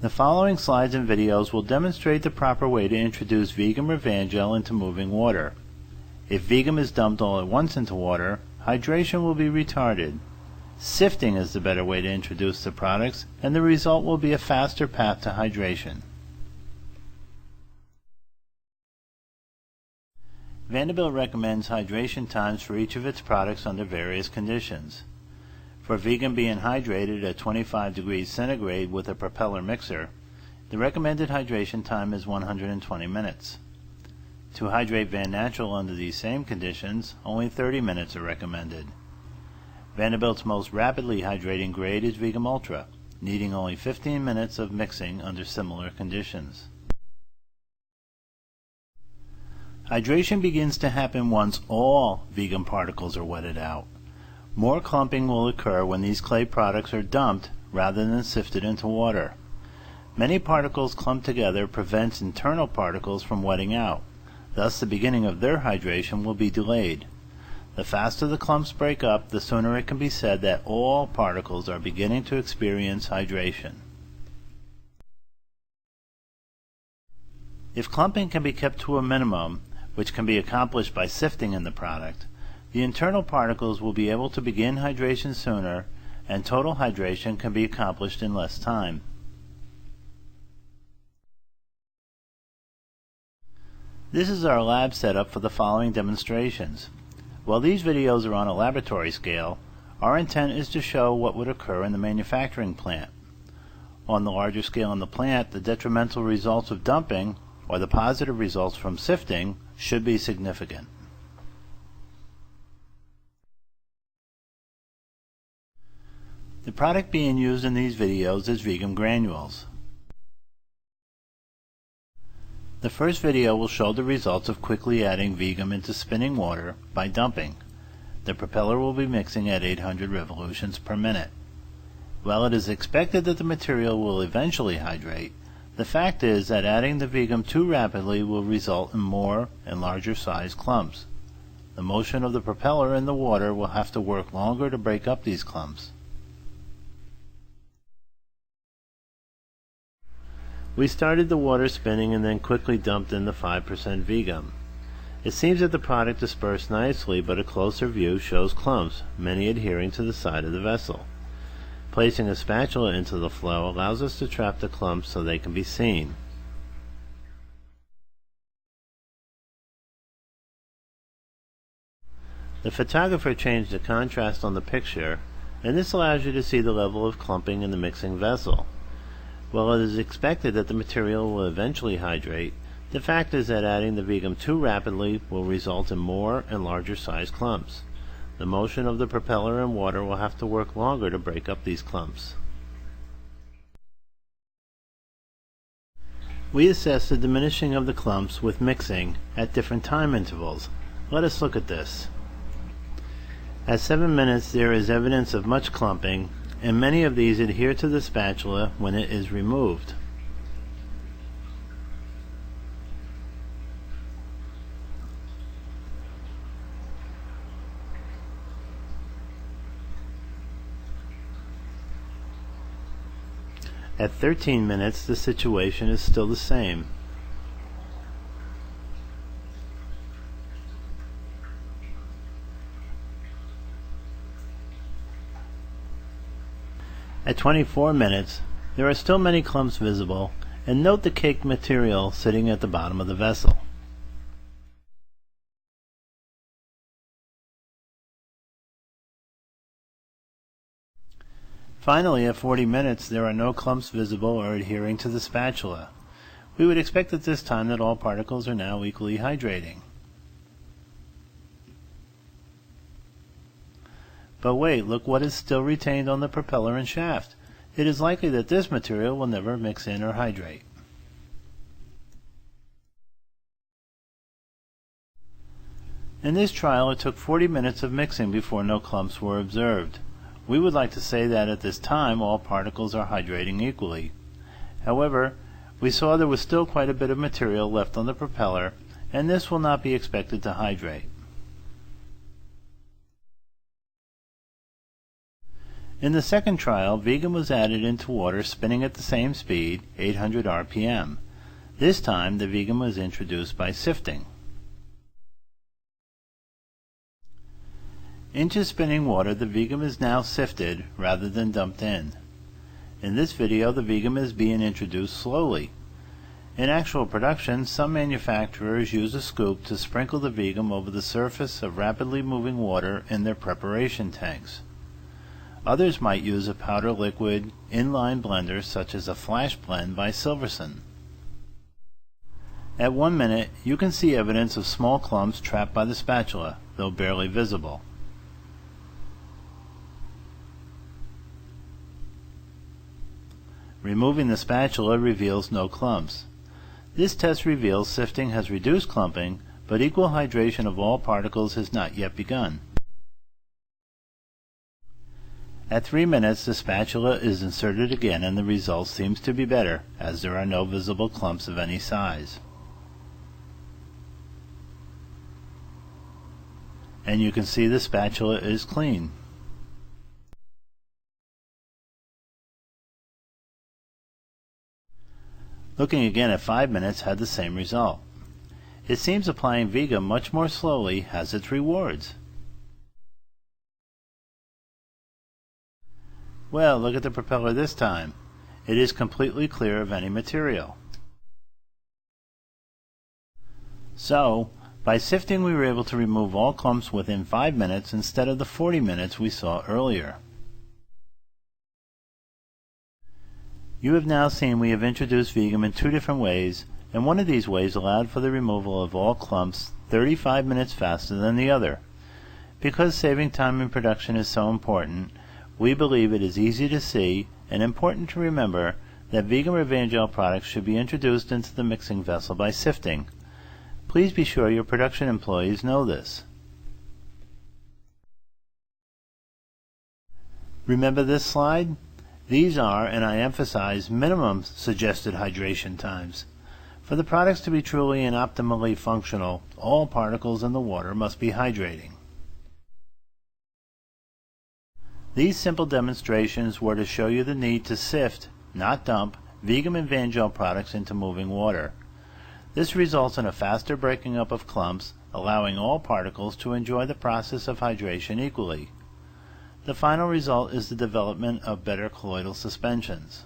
The following slides and videos will demonstrate the proper way to introduce VEEGUM or Van-Gel into moving water. If VEEGUM is dumped all at once into water, hydration will be retarded. Sifting is the better way to introduce the products, and the result will be a faster path to hydration. Vanderbilt recommends hydration times for each of its products under various conditions. For VEEGUM being hydrated at 25 degrees centigrade with a propeller mixer, the recommended hydration time is 120 minutes. To hydrate Van Natural under these same conditions, only 30 minutes are recommended. Vanderbilt's most rapidly hydrating grade is VEEGUM Ultra, needing only 15 minutes of mixing under similar conditions. Hydration begins to happen once all VEEGUM particles are wetted out. More clumping will occur when these clay products are dumped rather than sifted into water. Many particles clumped together prevents internal particles from wetting out. Thus the beginning of their hydration will be delayed. The faster the clumps break up, the sooner it can be said that all particles are beginning to experience hydration. If clumping can be kept to a minimum, which can be accomplished by sifting in the product, the internal particles will be able to begin hydration sooner, and total hydration can be accomplished in less time. This is our lab setup for the following demonstrations. While these videos are on a laboratory scale, our intent is to show what would occur in the manufacturing plant. On the larger scale in the plant, the detrimental results of dumping, or the positive results from sifting, should be significant. The product being used in these videos is VEEGUM granules. The first video will show the results of quickly adding VEEGUM into spinning water by dumping. The propeller will be mixing at 800 revolutions per minute. While it is expected that the material will eventually hydrate, the fact is that adding the VEEGUM too rapidly will result in more and larger sized clumps. The motion of the propeller in the water will have to work longer to break up these clumps. We started the water spinning and then quickly dumped in the 5% VEEGUM. It seems that the product dispersed nicely, but a closer view shows clumps, many adhering to the side of the vessel. Placing a spatula into the flow allows us to trap the clumps so they can be seen. The photographer changed the contrast on the picture, and this allows you to see the level of clumping in the mixing vessel. While it is expected that the material will eventually hydrate, the fact is that adding the VEEGUM too rapidly will result in more and larger sized clumps. The motion of the propeller in water will have to work longer to break up these clumps. We assess the diminishing of the clumps with mixing at different time intervals. Let us look at this. At 7 minutes there is evidence of much clumping, and many of these adhere to the spatula when it is removed. At 13 minutes, the situation is still the same. At 24 minutes, there are still many clumps visible, and note the caked material sitting at the bottom of the vessel. Finally, at 40 minutes, there are no clumps visible or adhering to the spatula. We would expect at this time that all particles are now equally hydrating. But wait, look what is still retained on the propeller and shaft. It is likely that this material will never mix in or hydrate. In this trial, it took 40 minutes of mixing before no clumps were observed. We would like to say that at this time all particles are hydrating equally. However, we saw there was still quite a bit of material left on the propeller, and this will not be expected to hydrate. In the second trial, VEEGUM was added into water spinning at the same speed, 800 RPM. This time, the VEEGUM was introduced by sifting. Into spinning water, the VEEGUM is now sifted rather than dumped in. In this video, the VEEGUM is being introduced slowly. In actual production, some manufacturers use a scoop to sprinkle the VEEGUM over the surface of rapidly moving water in their preparation tanks. Others might use a powder liquid inline blender such as a flash blend by Silverson. At 1 minute, you can see evidence of small clumps trapped by the spatula, though barely visible. Removing the spatula reveals no clumps. This test reveals sifting has reduced clumping, but equal hydration of all particles has not yet begun. At 3 minutes, the spatula is inserted again and the result seems to be better, as there are no visible clumps of any size. And you can see the spatula is clean. Looking again at 5 minutes had the same result. It seems applying VEEGUM much more slowly has its rewards. Well, look at the propeller this time. It is completely clear of any material. So, by sifting we were able to remove all clumps within 5 minutes instead of the 40 minutes we saw earlier. You have now seen we have introduced VEEGUM in 2 different ways, and one of these ways allowed for the removal of all clumps 35 minutes faster than the other. Because saving time in production is so important, we believe it is easy to see and important to remember that VEEGUM Evangel products should be introduced into the mixing vessel by sifting. Please be sure your production employees know this. Remember this slide? These are, and I emphasize, minimum suggested hydration times. For the products to be truly and optimally functional, all particles in the water must be hydrating. These simple demonstrations were to show you the need to sift, not dump, VEEGUM Evangel products into moving water. This results in a faster breaking up of clumps, allowing all particles to enjoy the process of hydration equally. The final result is the development of better colloidal suspensions.